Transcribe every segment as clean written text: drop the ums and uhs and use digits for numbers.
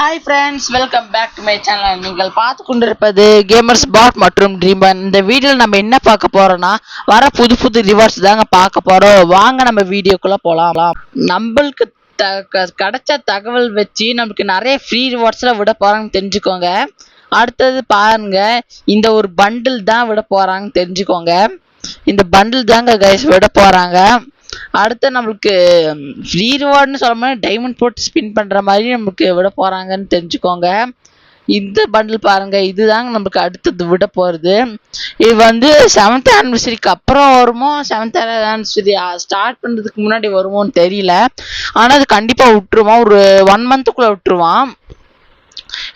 Hi friends, welcome back to my channel. நீங்கள் பார்த்து கொண்டிருப்பது கேமர்ஸ் பாட் மற்றும் ட்ரீமன். இந்த வீடியோவில் நம்ம என்ன பார்க்க போறோம்னா, வர புது புது ரிவார்ட்ஸ் தாங்க பார்க்க போறோம். வாங்க நம்ம வீடியோக்குள்ள போலாம். நம்மளுக்கு கிடைச்ச தகவல் வச்சு நமக்கு நிறைய ஃப்ரீ ரிவார்ட்ஸ்லாம் விட போறாங்கன்னு தெரிஞ்சுக்கோங்க. அடுத்தது பாருங்க, இந்த ஒரு பண்டில் தான் விட போறாங்கன்னு தெரிஞ்சுக்கோங்க. இந்த பண்டில் தாங்க கைஸ் விட போறாங்க. அடுத்து நம்மளுக்கு ஃப்ரீ ரிவார்ட்னு சொல்ல மாதிரி டைமண்ட் போட்டு ஸ்பின் பண்ற மாதிரி நமக்கு விட போறாங்கன்னு தெரிஞ்சுக்கோங்க. இந்த பண்டில் பாருங்க, இதுதாங்க நமக்கு அடுத்தது விட போறது. இது வந்து 7th ஆனிவர்சரிக்கு அப்புறம் வருமோ, 7th ஆனிவர்சரி ஸ்டார்ட் பண்றதுக்கு முன்னாடி வருமோன்னு தெரியல. ஆனா அது கண்டிப்பா விட்டுருவான், ஒரு 1 மந்த்துக்குள்ள விட்டுருவான்.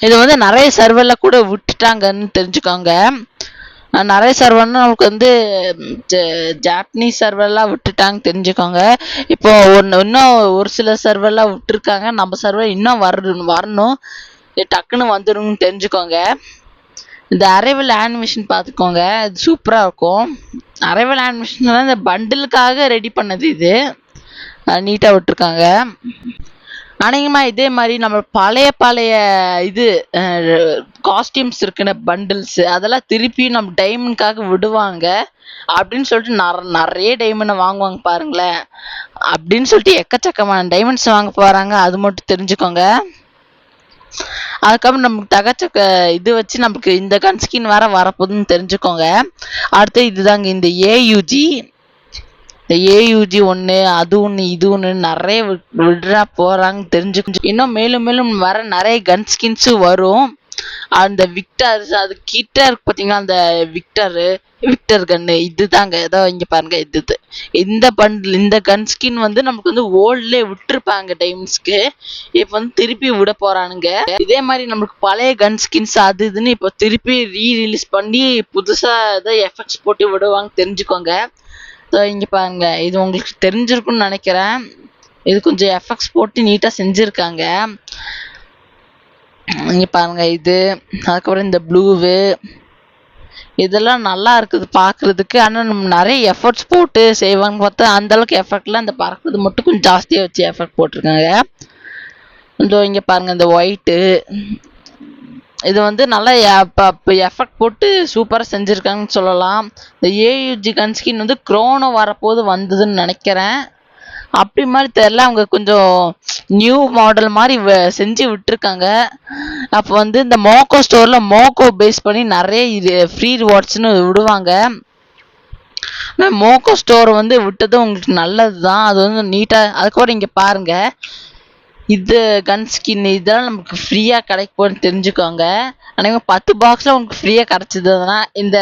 இது வந்து நிறைய சர்வர்ல கூட விட்டுட்டாங்கன்னு தெரிஞ்சுக்கோங்க. நிறைய சர்வர்னா நமக்கு வந்து ஜாப்பனீஸ் சர்வர்லாம் விட்டுட்டாங்க தெரிஞ்சுக்கோங்க. இப்போ இன்னும் ஒரு சில சர்வர்லாம் விட்டுருக்காங்க. நம்ம சர்வர் இன்னும் வரணும், டக்குன்னு வந்துடும் தெரிஞ்சுக்கோங்க. இந்த அரைவல் ஆனிமேஷன் பார்த்துக்கோங்க, இது சூப்பராக இருக்கும். அரைவல் ஆனிமேஷன் இந்த பண்டிலுக்காக ரெடி பண்ணது, இது நீட்டாக விட்டுருக்காங்க. அநேகமாக இதே மாதிரி நம்ம பழைய இது காஸ்டியூம்ஸ் இருக்குன்னு பண்டில்ஸ், அதெல்லாம் திருப்பி நம்ம டைமண்ட்காக விடுவாங்க அப்படின்னு சொல்லிட்டு நிறைய டைமண்டை வாங்குவாங்க பாருங்களேன். அப்படின்னு சொல்லிட்டு எக்கச்சக்கமான டைமண்ட்ஸ் வாங்க போறாங்க, அது மட்டும் தெரிஞ்சுக்கோங்க. அதுக்கப்புறம் நமக்கு தகச்சக்க இது வச்சு நமக்கு இந்த கன் ஸ்கின் வேற வரப்போகுதுன்னு தெரிஞ்சுக்கோங்க. அடுத்து இதுதாங்க இந்த ஏயுஜி. இந்த ஏயுஜி ஒன்று, அது ஒன்று, இது ஒன்று நிறைய விடுறா போறாங்க தெரிஞ்சுக்கணும். இன்னும் மேலும் மேலும் வர நிறைய கன் ஸ்கின்ஸும் வரும். அந்த விக்டர், அது கிட்ட இருக்கு பார்த்தீங்கன்னா, அந்த விக்டர் கன்னு, இதுதாங்க. ஏதோ இங்கே பாருங்க, இந்த பண்டில், இந்த கன் ஸ்கின் வந்து நமக்கு வந்து ஓல்ட்லேயே விட்டுருப்பாங்க டைம்ஸ்க்கு. இப்போ வந்து திருப்பி விட போறானுங்க. இதே மாதிரி நமக்கு பழைய கன் ஸ்கின்ஸ் அது இதுன்னு இப்போ திருப்பி ரிலீஸ் பண்ணி புதுசாக ஏதோ எஃபெக்ட்ஸ் போட்டு விடுவாங்க தெரிஞ்சுக்கோங்க. இங்க பாருங்க, இது உங்களுக்கு தெரிஞ்சிருக்கும்னு நினைக்கிறேன். இது கொஞ்சம் எஃபெக்ட்ஸ் போட்டு நீட்டா செஞ்சிருக்காங்க. இங்க பாருங்க, இது அதுக்கப்புறம் இந்த ப்ளூவு, இதெல்லாம் நல்லா இருக்குது பார்க்கறதுக்கு. ஆனால் நம்ம நிறைய எஃபர்ட்ஸ் போட்டு செய்வாங்க பார்த்தா அந்த அளவுக்கு எஃபெக்ட்லாம், இந்த பறக்கிறது மட்டும் கொஞ்சம் ஜாஸ்தியாக வச்சு எஃபெக்ட் போட்டிருக்காங்க. இதோ இங்க பாருங்க, இந்த ஒயிட்டு, இது வந்து நல்லா எஃபெக்ட் போட்டு சூப்பராக செஞ்சுருக்காங்கன்னு சொல்லலாம். இந்த ஏயுஜி கன்ஸ்கின் வந்து க்ரோனோ வரப்போது வந்ததுன்னு நினைக்கிறேன். அப்படி மாதிரி தெரியல, அவங்க கொஞ்சம் நியூ மாடல் மாதிரி செஞ்சு விட்டுருக்காங்க. அப்போ வந்து இந்த மோக்கோ ஸ்டோரில் மோக்கோ பேஸ் பண்ணி நிறைய ஃப்ரீ ரிவார்ட்ஸ்னு விடுவாங்க. மோக்கோ ஸ்டோர் வந்து விட்டது உங்களுக்கு நல்லது தான், அது வந்து நீட்டாக. அதுக்கப்புறம் இங்கே பாருங்க, இது கன் ஸ்கின், இதெல்லாம் நமக்கு ஃப்ரீயாக கிடைக்கும்னு தெரிஞ்சுக்கோங்க. ஆனால் 10 பாக்ஸில் உங்களுக்கு ஃப்ரீயாக கிடச்சிதுன்னா, இந்த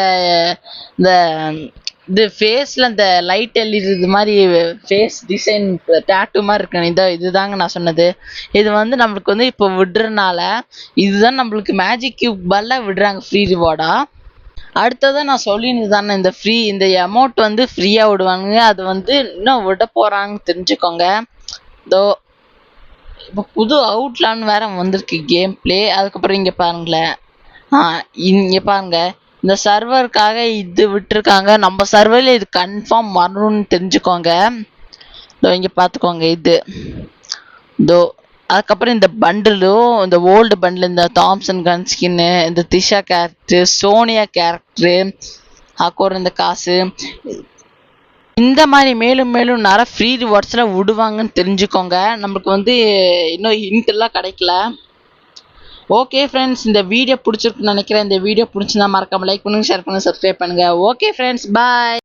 இது ஃபேஸில் இந்த லைட் எல்இடி மாதிரி ஃபேஸ் டிசைன் டேட்டூ மாதிரி இருக்கு, இதுதாங்க நான் சொன்னது. இது வந்து நம்மளுக்கு வந்து இப்போ விடுறதுனால இதுதான் நம்மளுக்கு மேஜிக் கியூப் பால்ல விடுறாங்க ஃப்ரீ ரிவார்டாக. அடுத்ததான் நான் சொல்லினது தானே, இந்த அமௌண்ட் வந்து ஃப்ரீயாக விடுவாங்க, அது வந்து இன்னும் விட போகிறாங்கன்னு தெரிஞ்சுக்கோங்க. இதோ இப்போ புது அவுட்லான்னு வேற வந்திருக்கு கேம் பிளே. அதுக்கப்புறம் இங்கே பாருங்களேன், இங்கே பாருங்க, இந்த சர்வருக்காக இது விட்டுருக்காங்க. நம்ம சர்வரில் இது கன்ஃபார்ம் வரணும்னு தெரிஞ்சுக்கோங்க. இதோ இங்கே பார்த்துக்கோங்க, இதோ. அதுக்கப்புறம் இந்த பண்டிலும், இந்த ஓல்டு பண்டில், இந்த தாம்சன் கன் ஸ்கின்னு, இந்த திஷா கேரக்டரு, சோனியா கேரக்டரு, அப்புறம் இந்த காசு, இந்த மாதிரி மேலும் மேலும் நிறைய ஃப்ரீ ரிவார்ட்ஸ்லாம் விடுவாங்கன்னு தெரிஞ்சுக்கோங்க. நம்மளுக்கு வந்து இன்னும் ஹிண்ட் எல்லாம் கிடைக்கல. ஓகே ஃப்ரெண்ட்ஸ், இந்த வீடியோ பிடிச்சிருக்குன்னு நினைக்கிறேன். இந்த வீடியோ பிடிச்சிருந்தா மறக்காம லைக் பண்ணுங்க, ஷேர் பண்ணுங்க, சப்ஸ்கிரைப் பண்ணுங்க. ஓகே ஃப்ரெண்ட்ஸ், பாய்.